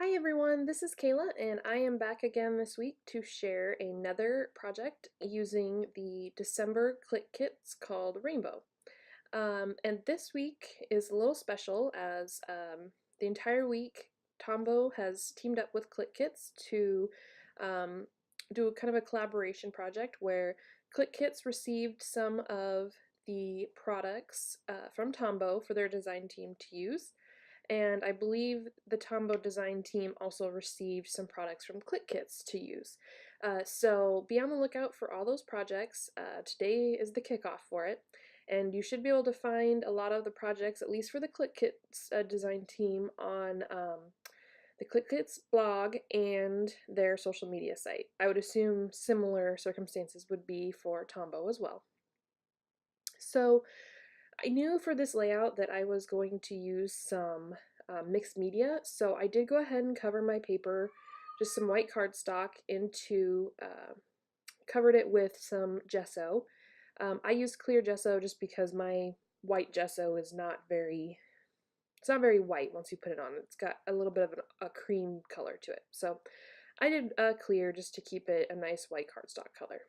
Hi everyone, this is Kayla and I am back again this week to share another project using the December Clique kits called Rainbow. And this week is a little special as the entire week Tombow has teamed up with Clique Kits to um, do kind of a collaboration project where Clique Kits received some of the products from Tombow for their design team to use, and I believe the Tombow design team also received some products from Clique Kits to use. So be on the lookout for all those projects. Today is the kickoff for it, and you should be able to find a lot of the projects, at least for the Clique Kits design team, on the Clique Kits blog and their social media site. I would assume similar circumstances would be for Tombow as well. So I knew for this layout that I was going to use some mixed media, so I did go ahead and cover my paper, just some white cardstock, covered it with some gesso. I used clear gesso just because my white gesso is it's not very white once you put it on. It's got a little bit of a cream color to it. So I did clear just to keep it a nice white cardstock color.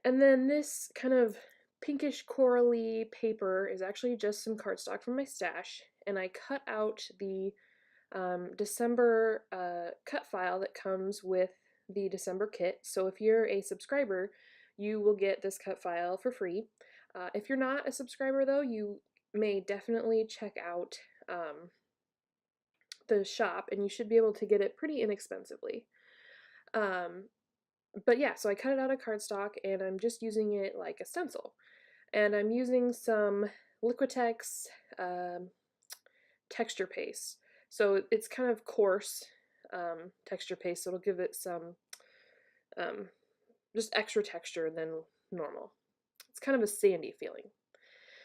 And then this kind of pinkish corally paper is actually just some cardstock from my stash, and I cut out the December cut file that comes with the December kit. So if you're a subscriber, you will get this cut file for free. If you're not a subscriber though, you may definitely check out the shop and you should be able to get it pretty inexpensively. But yeah, so I cut it out of cardstock and I'm just using it like a stencil. And I'm using some Liquitex texture paste. So it's kind of coarse texture paste, so it'll give it some just extra texture than normal. It's kind of a sandy feeling.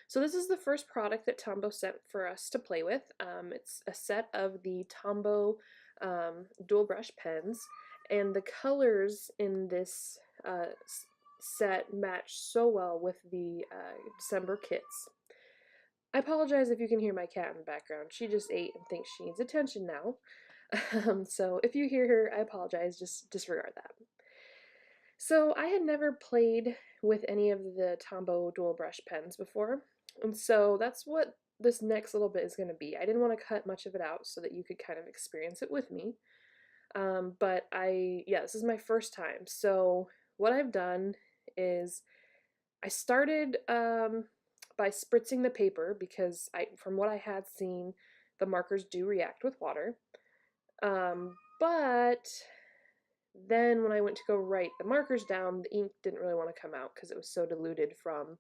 So this is the first product that Tombow sent for us to play with. It's a set of the Tombow dual brush pens, and the colors in this set match so well with the December kits. I apologize if you can hear my cat in the background. She just ate and thinks she needs attention now. So if you hear her, I apologize. Just disregard that. So I had never played with any of the Tombow dual brush pens before, and so that's what this next little bit is going to be. I didn't want to cut much of it out so that you could kind of experience it with me. But yeah, this is my first time. So what I've done is I started by spritzing the paper because from what I had seen, the markers do react with water. But then when I went to go write the markers down, the ink didn't really want to come out because it was so diluted from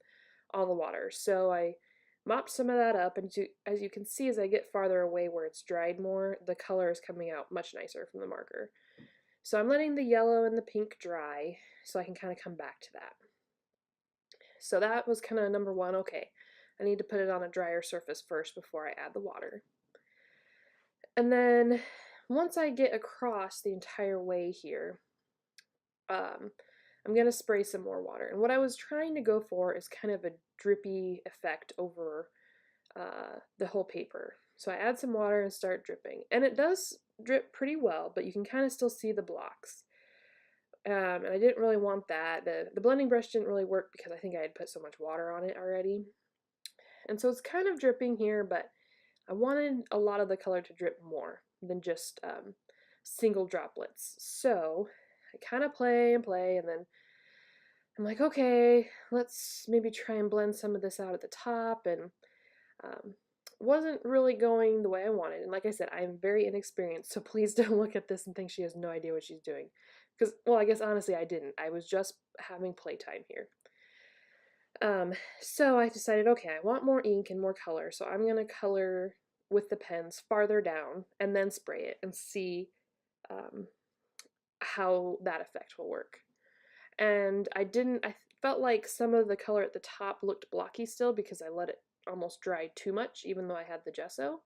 all the water. So I mopped some of that up, and as you can see, as I get farther away where it's dried more, the color is coming out much nicer from the marker. So I'm letting the yellow and the pink dry so I can kind of come back to that. So that was kind of number one. Okay, I need to put it on a drier surface first before I add the water. And then once I get across the entire way here, I'm going to spray some more water. And what I was trying to go for is kind of a drippy effect over the whole paper. So I add some water and start dripping. And it does drip pretty well, but you can kind of still see the blocks. And I didn't really want that. The blending brush didn't really work because I think I had put so much water on it already. And so it's kind of dripping here, but I wanted a lot of the color to drip more than just single droplets. So I kind of play and play, and then I'm like, okay, let's maybe try and blend some of this out at the top, and wasn't really going the way I wanted. And like I said, I'm very inexperienced, so please don't look at this and think she has no idea what she's doing. Because, well, I guess honestly I didn't. I was just having playtime here. So I decided, okay, I want more ink and more color, so I'm going to color with the pens farther down and then spray it and see how that effect will work. And I felt like some of the color at the top looked blocky still because I let it almost dry too much, even though I had the gesso.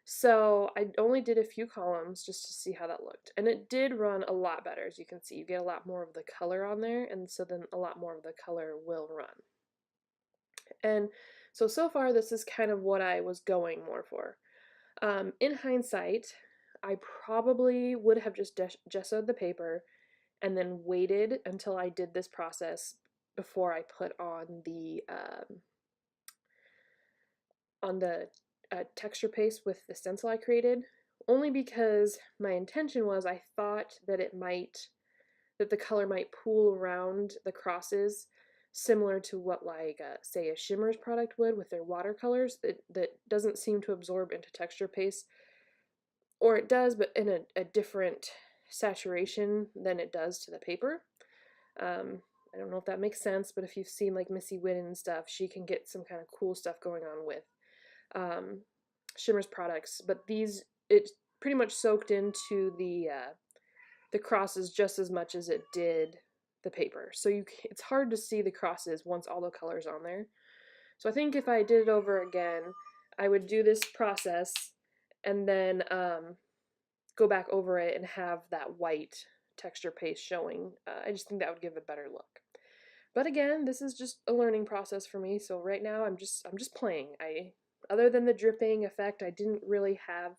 So I only did a few columns just to see how that looked. And it did run a lot better, as you can see. You get a lot more of the color on there, and so then a lot more of the color will run. And so far this is kind of what I was going more for. In hindsight, I probably would have just gessoed the paper and then waited until I did this process before I put on the texture paste with the stencil I created, only because my intention was I thought that that the color might pool around the crosses, similar to what like say a Shimmers product would with their watercolors that doesn't seem to absorb into texture paste, or it does, but in a different saturation than it does to the paper. I don't know if that makes sense, but if you've seen like Missy Witten and stuff, she can get some kind of cool stuff going on with Shimmers products. But these, it pretty much soaked into the crosses just as much as it did the paper. So it's hard to see the crosses once all the color's on there. So I think if I did it over again, I would do this process and then go back over it and have that white texture paste showing. I just think that would give a better look. But again, this is just a learning process for me. So right now I'm just playing. Other than the dripping effect, I didn't really have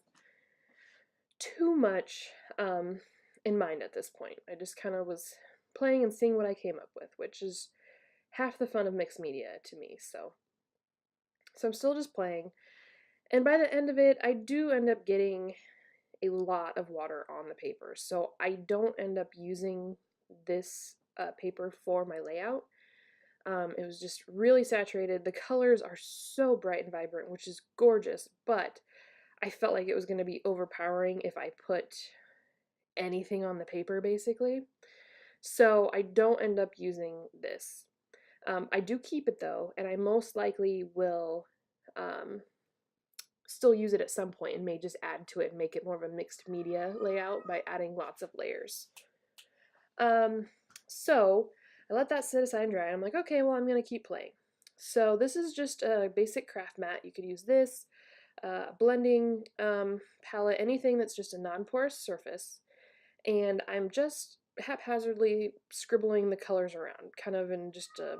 too much in mind at this point. I just kind of was playing and seeing what I came up with, which is half the fun of mixed media to me. So I'm still just playing. And by the end of it, I do end up getting a lot of water on the paper. So I don't end up using this paper for my layout. It was just really saturated. The colors are so bright and vibrant, which is gorgeous, but I felt like it was going to be overpowering if I put anything on the paper, basically. So I don't end up using this. I do keep it though, and I most likely will still use it at some point and may just add to it and make it more of a mixed media layout by adding lots of layers. So I let that sit aside and dry. I'm like, okay, well, I'm going to keep playing. So this is just a basic craft mat. You could use this, blending palette, anything that's just a non-porous surface. And I'm just haphazardly scribbling the colors around, kind of in just a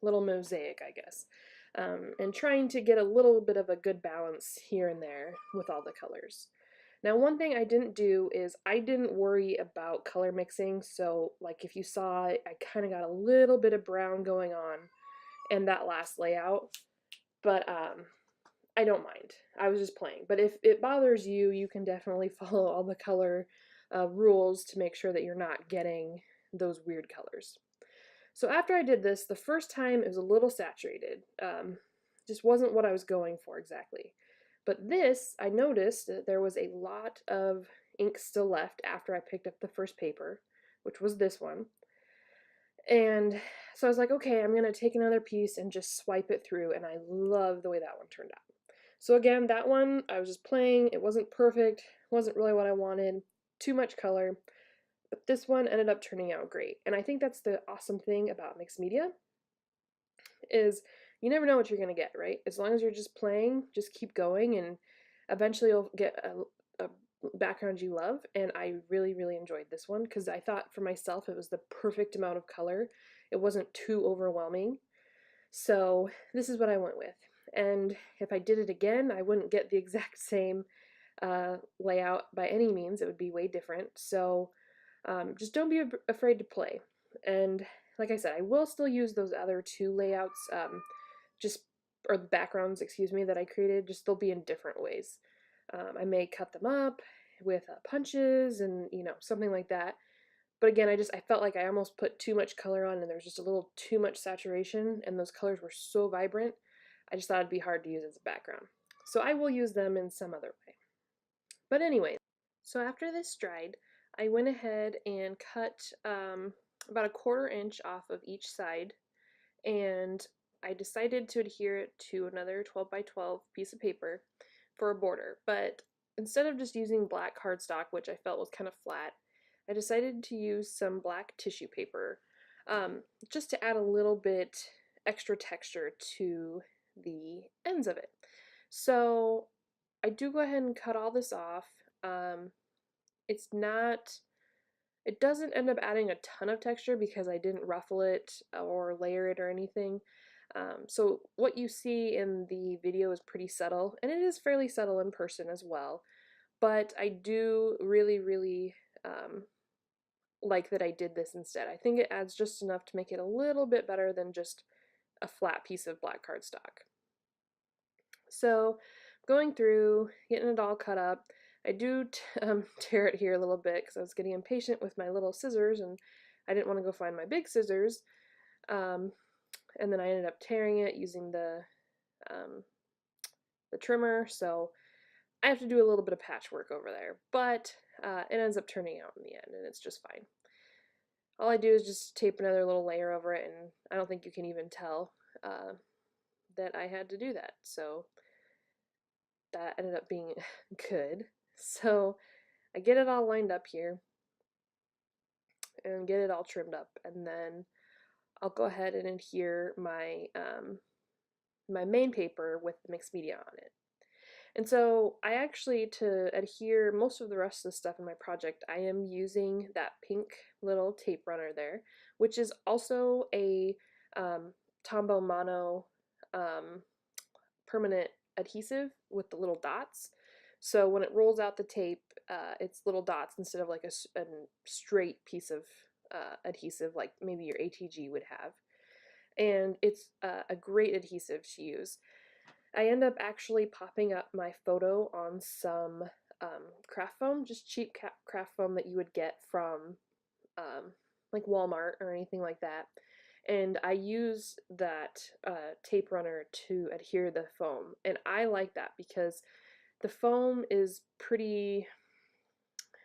little mosaic, I guess. And trying to get a little bit of a good balance here and there with all the colors. Now, one thing I didn't do is I didn't worry about color mixing, so like if you saw, I kind of got a little bit of brown going on in that last layout, but I don't mind. I was just playing. But if it bothers you, you can definitely follow all the color rules to make sure that you're not getting those weird colors. So after I did this, the first time it was a little saturated. Just wasn't what I was going for exactly. But this, I noticed that there was a lot of ink still left after I picked up the first paper, which was this one. And so I was like, okay, I'm going to take another piece and just swipe it through, and I love the way that one turned out. So again, that one, I was just playing. It wasn't perfect, wasn't really what I wanted, too much color. But this one ended up turning out great. And I think that's the awesome thing about mixed media is you never know what you're going to get, right? As long as you're just playing, just keep going, and eventually you'll get a background you love. And I really, really enjoyed this one because I thought for myself it was the perfect amount of color. It wasn't too overwhelming. So this is what I went with. And if I did it again, I wouldn't get the exact same layout by any means. It would be way different. So just don't be afraid to play. And like I said, I will still use those other two layouts, or the backgrounds, excuse me, that I created, just they'll be in different ways. I may cut them up with punches and, something like that. But again, I felt like I almost put too much color on and there's just a little too much saturation, and those colors were so vibrant, I just thought it'd be hard to use as a background. So I will use them in some other way. But anyway, so after this dried, I went ahead and cut about a 1/4 inch off of each side, and I decided to adhere it to another 12 by 12 piece of paper for a border. But instead of just using black cardstock, which I felt was kind of flat, I decided to use some black tissue paper just to add a little bit extra texture to the ends of it. So I do go ahead and cut all this off. It doesn't end up adding a ton of texture because I didn't ruffle it or layer it or anything. So what you see in the video is pretty subtle, and it is fairly subtle in person as well. but I do really like that I did this instead. I think it adds just enough to make it a little bit better than just a flat piece of black cardstock. So going through, getting it all cut up, I do tear it here a little bit because I was getting impatient with my little scissors and I didn't want to go find my big scissors. And then I ended up tearing it using the trimmer, so I have to do a little bit of patchwork over there, but it ends up turning out in the end, and it's just fine. All I do is just tape another little layer over it, and I don't think you can even tell that I had to do that, so that ended up being good. So I get it all lined up here and get it all trimmed up, and then I'll go ahead and adhere my my main paper with the mixed media on it. And so I actually, to adhere most of the rest of the stuff in my project, I am using that pink little tape runner there, which is also a Tombow mono permanent adhesive with the little dots. So when it rolls out the tape, it's little dots instead of like a straight piece of adhesive like maybe your ATG would have. And it's a great adhesive to use. I end up actually popping up my photo on some craft foam, just cheap craft foam that you would get from like Walmart or anything like that. And I use that tape runner to adhere the foam. And I like that because the foam is pretty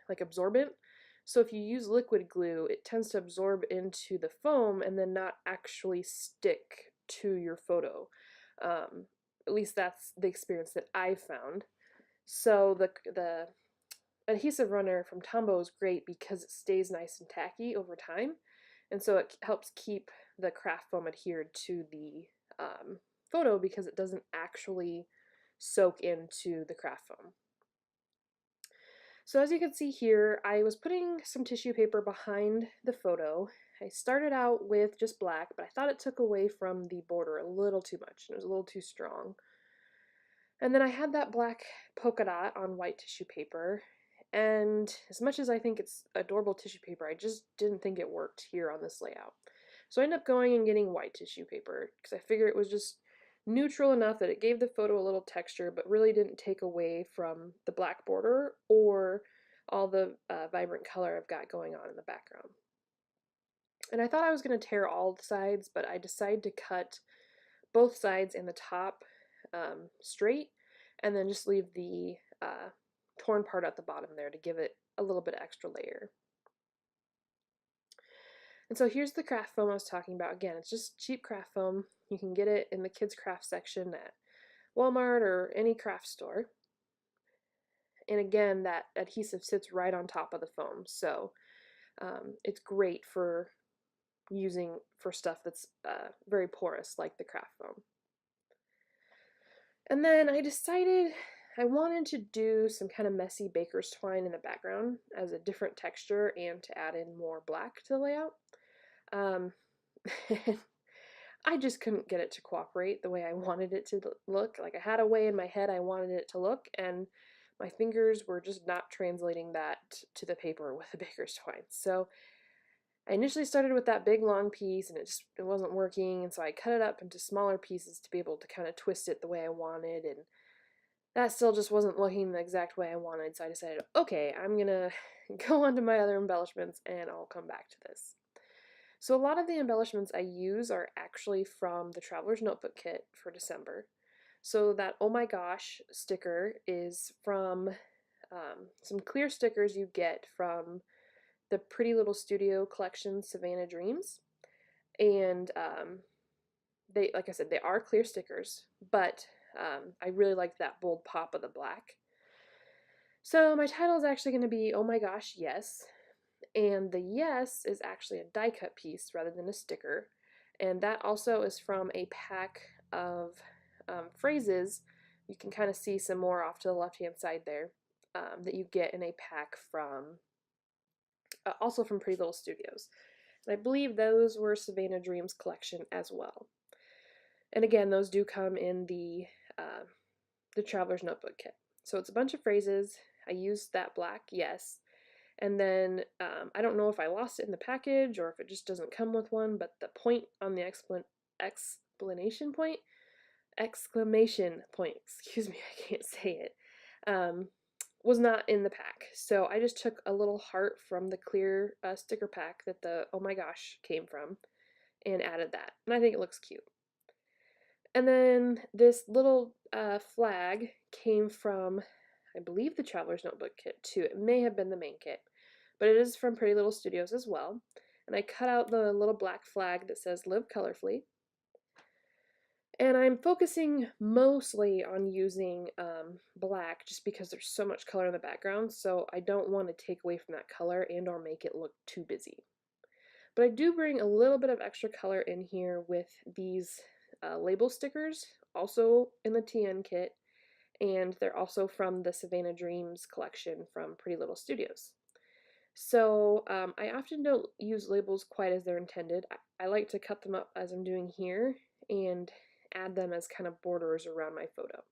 like absorbent. So if you use liquid glue, it tends to absorb into the foam and then not actually stick to your photo. At least that's the experience that I've found. So the adhesive runner from Tombow is great because it stays nice and tacky over time, and so it helps keep the craft foam adhered to the photo because it doesn't actually soak into the craft foam. So as you can see here, I was putting some tissue paper behind the photo. I started out with just black, but I thought it took away from the border a little too much. It was a little too strong. And then I had that black polka dot on white tissue paper, and as much as I think it's adorable tissue paper, I just didn't think it worked here on this layout. So I ended up going and getting white tissue paper because I figured it was just neutral enough that it gave the photo a little texture but really didn't take away from the black border or all the vibrant color I've got going on in the background. And I thought I was going to tear all the sides, but I decided to cut both sides and the top straight and then just leave the torn part at the bottom there to give it a little bit extra layer. And so here's the craft foam I was talking about. Again, it's just cheap craft foam. You can get it in the kids craft section at Walmart or any craft store. And again, that adhesive sits right on top of the foam, so it's great for using for stuff that's very porous like the craft foam. And then I decided I wanted to do some kind of messy baker's twine in the background as a different texture and to add in more black to the layout. I just couldn't get it to cooperate the way I wanted it to look. Like I had a way in my head I wanted it to look, and my fingers were just not translating that to the paper with the baker's twine. So I initially started with that big long piece and it wasn't working, and so I cut it up into smaller pieces to be able to kind of twist it the way I wanted, and that still just wasn't looking the exact way I wanted, so I decided, okay, I'm gonna go on to my other embellishments and I'll come back to this. So a lot of the embellishments I use are actually from the Traveler's Notebook Kit for December. So that oh my gosh sticker is from some clear stickers you get from the Pretty Little Studio collection Savannah Dreams. And they, like I said, they are clear stickers, but I really like that bold pop of the black. So my title is actually going to be Oh My Gosh, Yes. And the yes is actually a die cut piece rather than a sticker. And that also is from a pack of phrases. You can kind of see some more off to the left hand side there that you get in a pack from, also from Pretty Little Studios. And I believe those were Savannah Dreams collection as well. And again, those do come in the Traveler's Notebook Kit. So it's a bunch of phrases. I used that black, yes. And then I don't know if I lost it in the package or if it just doesn't come with one, but the point on the exclamation point, excuse me, I can't say it, was not in the pack. So I just took a little heart from the clear sticker pack that the Oh My Gosh came from and added that. And I think it looks cute. And then this little flag came from, I believe, the Traveler's Notebook kit too. It may have been the main kit, but it is from Pretty Little Studios as well. And I cut out the little black flag that says Live Colorfully. And I'm focusing mostly on using black just because there's so much color in the background, so I don't want to take away from that color and or make it look too busy. But I do bring a little bit of extra color in here with these label stickers, also in the TN kit, and they're also from the Savannah Dreams collection from Pretty Little Studios. So I often don't use labels quite as they're intended. I like to cut them up as I'm doing here and add them as kind of borders around my photo.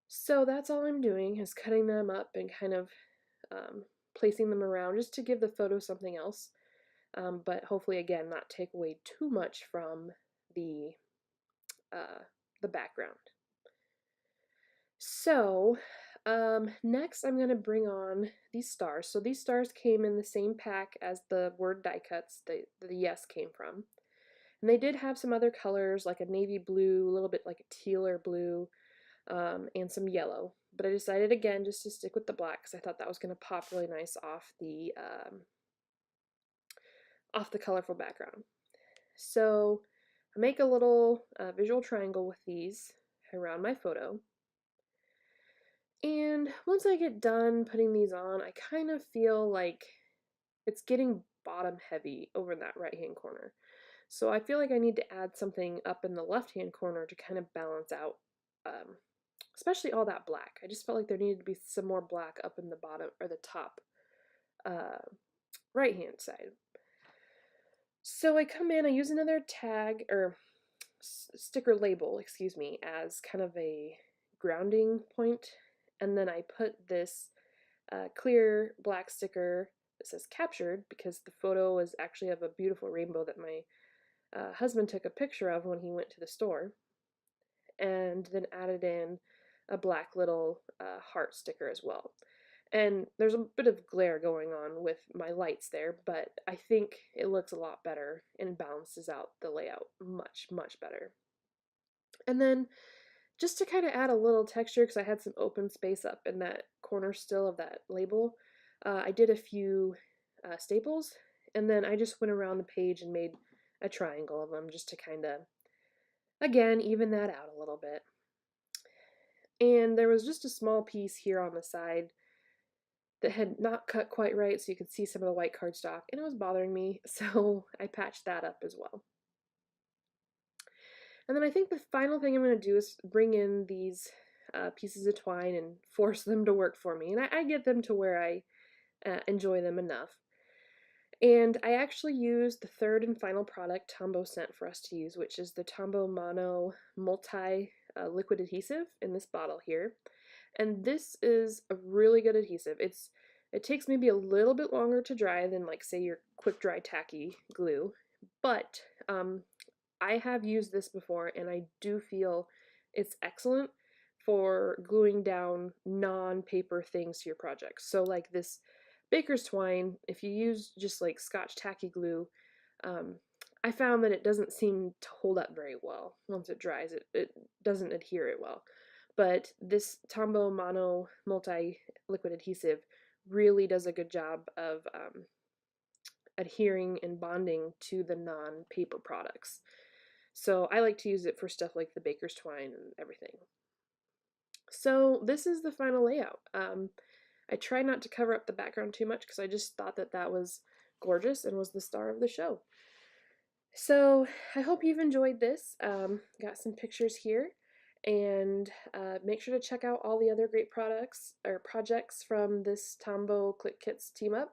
So that's all I'm doing, is cutting them up and kind of placing them around just to give the photo something else, but hopefully again not take away too much from the background. So next I'm going to bring on these stars. So these stars came in the same pack as the word die cuts that the yes came from. And they did have some other colors, like a navy blue, a little bit like a teal or blue, and some yellow. But I decided again just to stick with the black because I thought that was going to pop really nice off the colorful background. So I make a little visual triangle with these around my photo. And once I get done putting these on, I kind of feel like it's getting bottom heavy over in that right hand corner. So I feel like I need to add something up in the left hand corner to kind of balance out, especially all that black. I just felt like there needed to be some more black up in the bottom or the top right hand side. So I come in, I use another tag or sticker label, excuse me, as kind of a grounding point, and then I put this clear black sticker that says captured because the photo is actually of a beautiful rainbow that my husband took a picture of when he went to the store, and then added in a black little heart sticker as well. And there's a bit of glare going on with my lights there, but I think it looks a lot better and balances out the layout much, much better. And then just to kind of add a little texture, because I had some open space up in that corner still of that label, I did a few staples, and then I just went around the page and made a triangle of them just to kind of, again, even that out a little bit. And there was just a small piece here on the side that had not cut quite right, so you could see some of the white cardstock, and it was bothering me, so I patched that up as well. And then I think the final thing I'm going to do is bring in these pieces of twine and force them to work for me. And I get them to where I enjoy them enough. And I actually used the third and final product Tombow sent for us to use, which is the Tombow Mono Multi Liquid Adhesive in this bottle here. And this is a really good adhesive. It takes maybe a little bit longer to dry than, like, say, your quick dry tacky glue, but I have used this before and I do feel it's excellent for gluing down non-paper things to your projects. So like this baker's twine, if you use just like Scotch tacky glue, I found that it doesn't seem to hold up very well once it dries. It doesn't adhere it well. But this Tombow Mono Multi-Liquid Adhesive really does a good job of adhering and bonding to the non-paper products. So I like to use it for stuff like the baker's twine and everything. So this is the final layout. I try not to cover up the background too much because I just thought that that was gorgeous and was the star of the show. So I hope you've enjoyed this. Got some pictures here, and make sure to check out all the other great products or projects from this Tombow Clique Kits team up.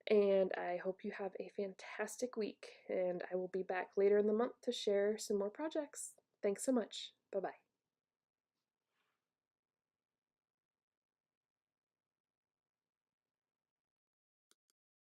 And I hope you have a fantastic week, and I will be back later in the month to share some more projects. Thanks so much. Bye-bye.